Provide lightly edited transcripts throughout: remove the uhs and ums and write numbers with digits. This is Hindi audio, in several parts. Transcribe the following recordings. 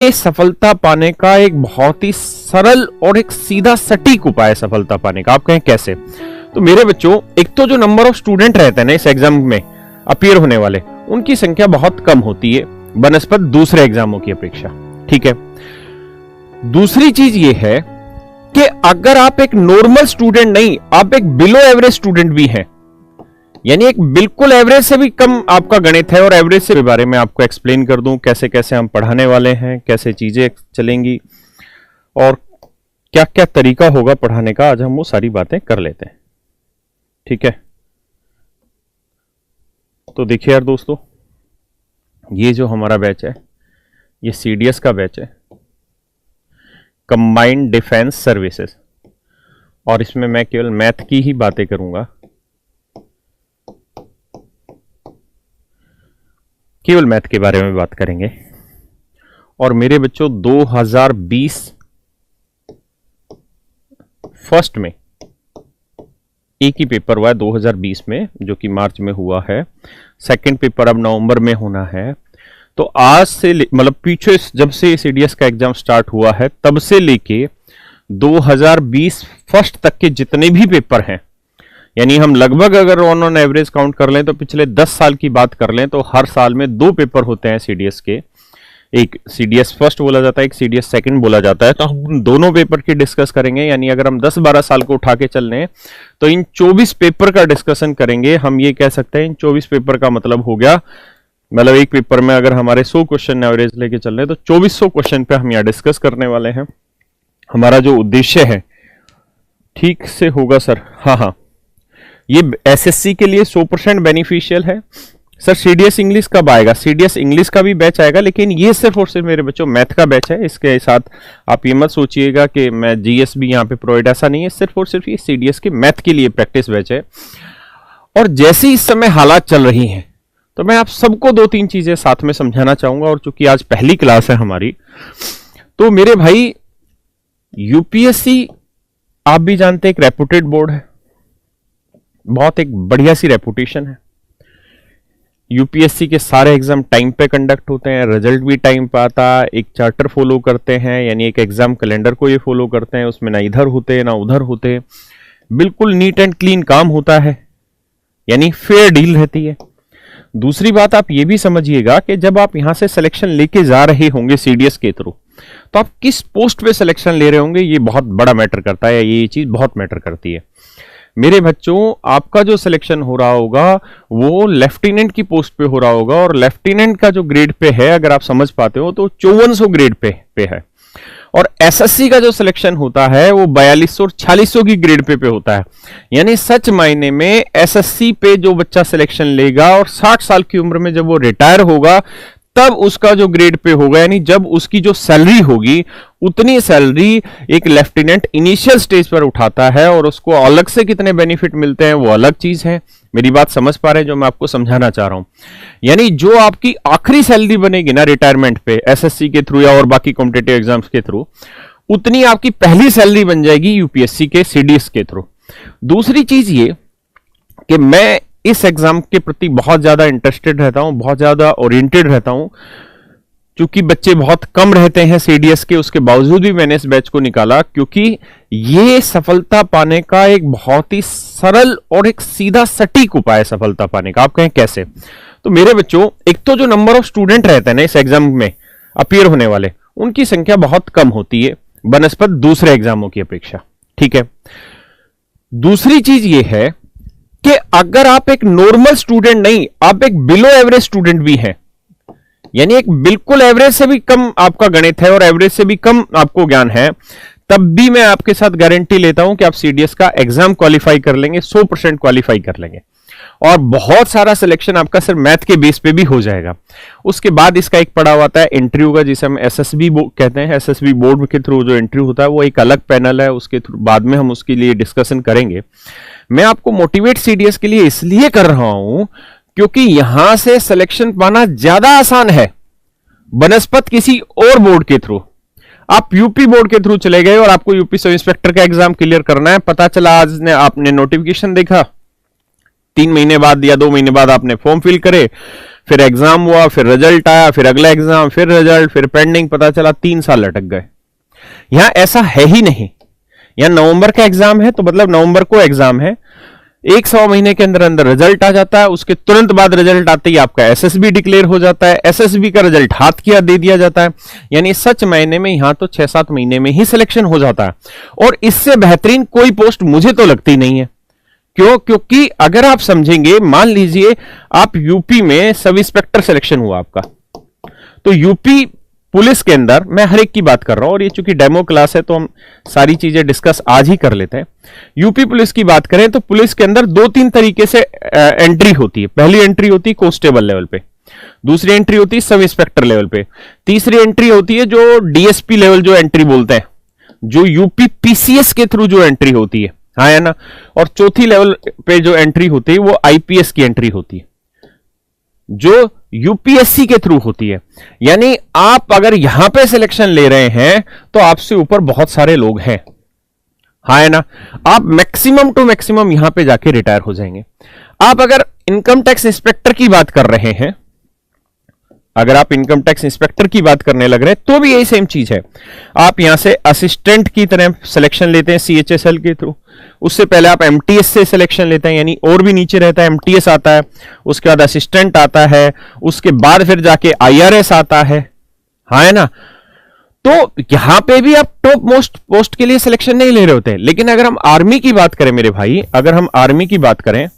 ये सफलता पाने का एक बहुत ही सरल और एक सीधा सटीक उपाय है सफलता पाने का। आप कहें कैसे? तो मेरे बच्चों, एक तो जो नंबर ऑफ स्टूडेंट रहते हैं ना इस एग्जाम में अपीयर होने वाले, उनकी संख्या बहुत कम होती है बनस्पत दूसरे एग्जामों की अपेक्षा। ठीक है। दूसरी चीज ये है कि अगर आप एक नॉर्मल स्टूडेंट नहीं, आप एक बिलो एवरेज स्टूडेंट भी हैं, यानी एक बिल्कुल एवरेज से भी कम आपका गणित है, और एवरेज से बारे में आपको एक्सप्लेन कर दूं कैसे कैसे हम पढ़ाने वाले हैं, कैसे चीजें चलेंगी और क्या क्या तरीका होगा पढ़ाने का। आज हम वो सारी बातें कर लेते हैं। ठीक है। तो देखिए यार दोस्तों, ये जो हमारा बैच है ये सीडीएस का बैच है, कंबाइंड डिफेंस सर्विसेज, और इसमें मैं केवल मैथ की ही बातें करूंगा, केवल मैथ के बारे में बात करेंगे। और मेरे बच्चों 2020 फर्स्ट में एक ही पेपर हुआ है 2020 में, जो कि मार्च में हुआ है। सेकंड पेपर अब नवंबर में होना है। तो आज से मतलब पीछे जब से सीडीएस का एग्जाम स्टार्ट हुआ है तब से लेके 2020 फर्स्ट तक के जितने भी पेपर हैं, यानी हम लगभग अगर ऑन एवरेज काउंट कर लें तो पिछले 10 साल की बात कर लें तो हर साल में 2 पेपर होते हैं सीडीएस के। एक सीडीएस फर्स्ट बोला जाता है, एक सीडीएस सेकंड बोला जाता है। तो हम दोनों पेपर की डिस्कस करेंगे, यानी अगर हम 10-12 साल को उठा के चल रहे हैं तो इन 24 पेपर का डिस्कशन करेंगे। हम ये कह सकते हैं इन 24 पेपर का मतलब हो गया, मतलब एक पेपर में अगर हमारे 100 क्वेश्चन एवरेज लेके चल रहे हैं तो 2400 क्वेश्चन पे हम यहाँ डिस्कस करने वाले हैं। हमारा जो उद्देश्य है, ठीक से होगा सर? हाँ, ये एसएससी के लिए 100% बेनिफिशियल है। सर सीडीएस इंग्लिश कब आएगा? सीडीएस इंग्लिश का भी बैच आएगा, लेकिन ये सिर्फ और सिर्फ मेरे बच्चों मैथ का बैच है। इसके साथ आप ये मत सोचिएगा कि मैं जीएस भी यहाँ पे प्रोवाइड, ऐसा नहीं है। सिर्फ और सिर्फ ये सीडीएस के मैथ के लिए प्रैक्टिस बैच है। और जैसे इस समय हालात चल रही हैं तो मैं आप सबको 2-3 चीजें साथ में समझाना चाहूंगा। और चूंकि आज पहली क्लास है हमारी, तो मेरे भाई यूपीएससी आप भी जानते हैं एक रेपुटेड बोर्ड है, बहुत एक बढ़िया सी रेपुटेशन है। यूपीएससी के सारे एग्जाम टाइम पे कंडक्ट होते हैं, रिजल्ट भी टाइम पे आता है, एक चार्टर फॉलो करते हैं, यानी एक एग्जाम कैलेंडर को ये फॉलो करते हैं, उसमें ना इधर होते ना उधर होते, बिल्कुल नीट एंड क्लीन काम होता है, यानी फेयर डील रहती है। दूसरी बात आप ये भी समझिएगा कि जब आप यहां से सिलेक्शन लेके जा रहे होंगे सीडीएस के थ्रू, तो आप किस पोस्ट पे सिलेक्शन ले रहे होंगे ये बहुत बड़ा मैटर करता है, ये चीज बहुत मैटर करती है। मेरे बच्चों, आपका जो सिलेक्शन हो रहा होगा वो लेफ्टिनेंट की पोस्ट पे हो रहा होगा, और लेफ्टिनेंट का जो ग्रेड पे है अगर आप समझ पाते हो तो 5400 ग्रेड पे है। और एसएससी का जो सिलेक्शन होता है वो 4200 और 4600 की ग्रेड पे होता है। यानी सच मायने में एसएससी पे जो बच्चा सिलेक्शन लेगा और 60 साल की उम्र में जब वो रिटायर होगा तब उसका जो ग्रेड पे होगा, यानी जब उसकी जो सैलरी होगी उतनी सैलरी एक लेफ्टिनेंट इनिशियल स्टेज पर उठाता है, और उसको अलग से कितने बेनिफिट मिलते हैं वो अलग चीज है। मेरी बात समझ पा रहे हैं जो मैं आपको समझाना चाह रहा हूं? यानी जो आपकी आखिरी सैलरी बनेगी ना रिटायरमेंट पे एसएससी के थ्रू या और बाकी कॉम्पिटिटिव एग्जाम्स के थ्रू, उतनी आपकी पहली सैलरी बन जाएगी यूपीएससी के सीडीएस के थ्रू। दूसरी चीज ये कि मैं इस एग्जाम के प्रति बहुत ज्यादा इंटरेस्टेड रहता हूं, बहुत ज्यादा ओरिएंटेड रहता हूं, क्योंकि बच्चे बहुत कम रहते हैं सीडीएस के, उसके बावजूद भी मैंने इस बैच को निकाला, क्योंकि ये सफलता पाने का एक बहुत ही सरल और एक सीधा सटीक उपाय है सफलता पाने का। आप कहें कैसे? तो मेरे बच्चों, एक तो जो नंबर ऑफ स्टूडेंट रहते हैं ना इस एग्जाम में अपीयर होने वाले, उनकी संख्या बहुत कम होती है बनस्पत दूसरे एग्जामों की अपेक्षा। ठीक है। दूसरी चीज ये है कि अगर आप एक नॉर्मल स्टूडेंट नहीं, आप एक बिलो एवरेज स्टूडेंट भी हैं, यानी एक बिल्कुल एवरेज से भी कम आपका गणित है और एवरेज से भी कम आपको ज्ञान है, तब भी मैं आपके साथ गारंटी लेता हूं कि आप सीडीएस का एग्जाम क्वालिफाई कर लेंगे, 100% क्वालिफाई कर लेंगे, और बहुत सारा सिलेक्शन आपका सिर्फ मैथ के बेस पे भी हो जाएगा। उसके बाद इसका एक पड़ाव आता है इंटरव्यू का, जिसे हम एसएसबी कहते हैं। एसएसबी बोर्ड के थ्रू जो इंटरव्यू होता है वो एक अलग पैनल है, उसके थ्रू बाद में हम उसके लिए डिस्कशन करेंगे। मैं आपको मोटिवेट सीडीएस के लिए इसलिए कर रहा हूं क्योंकि यहां से सिलेक्शन पाना ज्यादा आसान है बनस्पत किसी और बोर्ड के थ्रू। आप यूपी बोर्ड के थ्रू चले गए और आपको यूपी सब इंस्पेक्टर का एग्जाम क्लियर करना है, पता चला आज ने आपने नोटिफिकेशन देखा, 3 महीने बाद या 2 महीने बाद आपने फॉर्म फिल करे, फिर एग्जाम हुआ, फिर रिजल्ट आया, फिर अगला एग्जाम, फिर रिजल्ट, फिर पेंडिंग, पता चला 3 साल लटक गए। यहां ऐसा है ही नहीं। यहां नवंबर का एग्जाम है तो मतलब नवंबर को एग्जाम है, 1 महीने के अंदर अंदर रिजल्ट आ जाता है, उसके तुरंत बाद रिजल्ट आते ही आपका एसएसबी डिक्लेयर हो जाता है, एसएसबी का रिजल्ट हाथ किया दे दिया जाता है। यानी सच मायने में यहां तो 6-7 महीने में ही सिलेक्शन हो जाता है, और इससे बेहतरीन कोई पोस्ट मुझे तो लगती नहीं है। क्यों? क्योंकि अगर आप समझेंगे, मान लीजिए आप यूपी में सब इंस्पेक्टर सिलेक्शन हुआ आपका, तो यूपी पुलिस के अंदर, मैं हर एक की बात कर रहा हूं और ये चूंकि डेमो क्लास है तो हम सारी चीजें डिस्कस आज ही कर लेते हैं। यूपी पुलिस की बात करें तो पुलिस के अंदर 2-3 तरीके से एंट्री होती है। पहली एंट्री होती है कांस्टेबल लेवल पे, दूसरी एंट्री होती है सब इंस्पेक्टर लेवल पे, तीसरी एंट्री होती है जो डीएसपी लेवल जो एंट्री बोलते हैं, जो यूपी पीसीएस के थ्रू जो एंट्री होती है, हाँ है ना, और चौथी लेवल पे जो एंट्री होती है वो आईपीएस की एंट्री होती है, जो यूपीएससी के थ्रू होती है। यानी आप अगर यहां पे सिलेक्शन ले रहे हैं तो आपसे ऊपर बहुत सारे लोग हैं, हाँ है ना, आप मैक्सिमम टू मैक्सिमम यहां पे जाके रिटायर हो जाएंगे। आप अगर इनकम टैक्स इंस्पेक्टर की बात कर रहे हैं, अगर आप इनकम टैक्स इंस्पेक्टर की बात करने लग रहे हैं तो भी यही सेम चीज है। आप यहां से असिस्टेंट की तरह सिलेक्शन लेते हैं सीएचएसएल के थ्रू, उससे पहले आप एमटीएस से सिलेक्शन लेते हैं, यानी और भी नीचे रहता है, एमटीएस आता है, उसके बाद असिस्टेंट आता है, उसके बाद फिर जाके आईआरएस आता है, हाँ है ना। तो यहां पे भी आप टॉप मोस्ट पोस्ट के लिए सिलेक्शन नहीं ले रहे होते। लेकिन अगर हम आर्मी की बात करें मेरे भाई, अगर हम आर्मी की बात करें,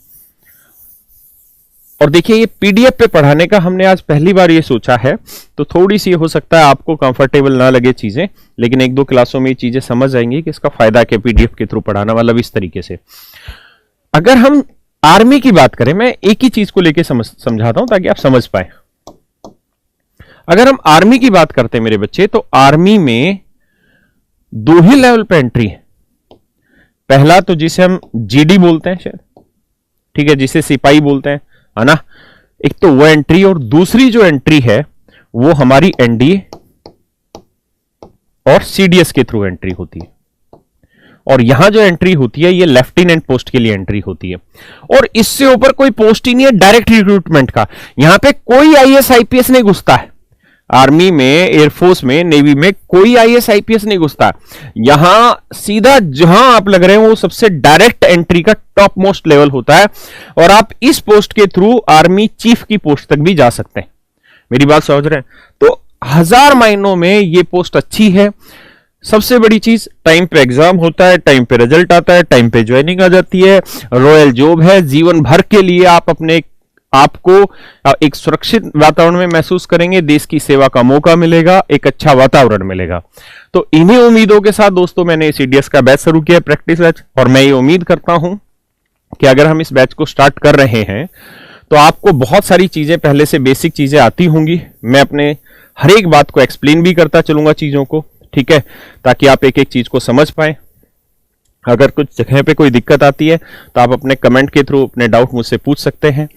और देखिए ये पीडीएफ पे पढ़ाने का हमने आज पहली बार ये सोचा है, तो थोड़ी सी हो सकता है आपको कंफर्टेबल ना लगे चीजें, लेकिन 1-2 क्लासों में ये चीजें समझ आएंगी कि इसका फायदा क्या पीडीएफ के थ्रू पढ़ाना, मतलब इस तरीके से। अगर हम आर्मी की बात करें, मैं एक ही चीज को लेकर समझाता हूं ताकि आप समझ पाए। अगर हम आर्मी की बात करते हैं मेरे बच्चे, तो आर्मी में 2 ही लेवल पे एंट्री है। पहला तो जिसे हम जीडी बोलते हैं शायद, ठीक है, जिसे सिपाही बोलते हैं, है ना, एक तो वो एंट्री, और दूसरी जो एंट्री है वो हमारी एनडीए और सीडीएस के थ्रू एंट्री होती है। और यहां जो एंट्री होती है ये लेफ्टिनेंट पोस्ट के लिए एंट्री होती है, और इससे ऊपर कोई पोस्ट ही नहीं है डायरेक्ट रिक्रूटमेंट का। यहां पे कोई आईएएस आईपीएस नहीं घुसता है। आर्मी में, एयरफोर्स में, नेवी में कोई आईएएस आईपीएस नहीं घुसता। यहां सीधा जहां आप लग रहे हैं वो सबसे डायरेक्ट एंट्री का टॉप मोस्ट लेवल होता है, और आप इस पोस्ट के थ्रू आर्मी चीफ की पोस्ट तक भी जा सकते हैं। मेरी बात समझ रहे हैं? तो 1000 मायनों में ये पोस्ट अच्छी है। सबसे बड़ी चीज, टाइम पे एग्जाम होता है, टाइम पे रिजल्ट आता है, टाइम पे ज्वाइनिंग आ जाती है, रॉयल जॉब है, जीवन भर के लिए आप अपने आपको एक सुरक्षित वातावरण में महसूस करेंगे, देश की सेवा का मौका मिलेगा, एक अच्छा वातावरण मिलेगा। तो इन्हीं उम्मीदों के साथ दोस्तों मैंने सीडीएस का बैच शुरू किया, प्रैक्टिस बैच, और मैं ये उम्मीद करता हूं कि अगर हम इस बैच को स्टार्ट कर रहे हैं तो आपको बहुत सारी चीजें, पहले से बेसिक चीजें आती होंगी। मैं अपने हर एक बात को एक्सप्लेन भी करता चलूंगा चीजों को, ठीक है, ताकि आप एक एक चीज को समझ पाए। अगर कुछ जगह पे कोई दिक्कत आती है तो आप अपने कमेंट के थ्रू अपने डाउट मुझसे पूछ सकते हैं।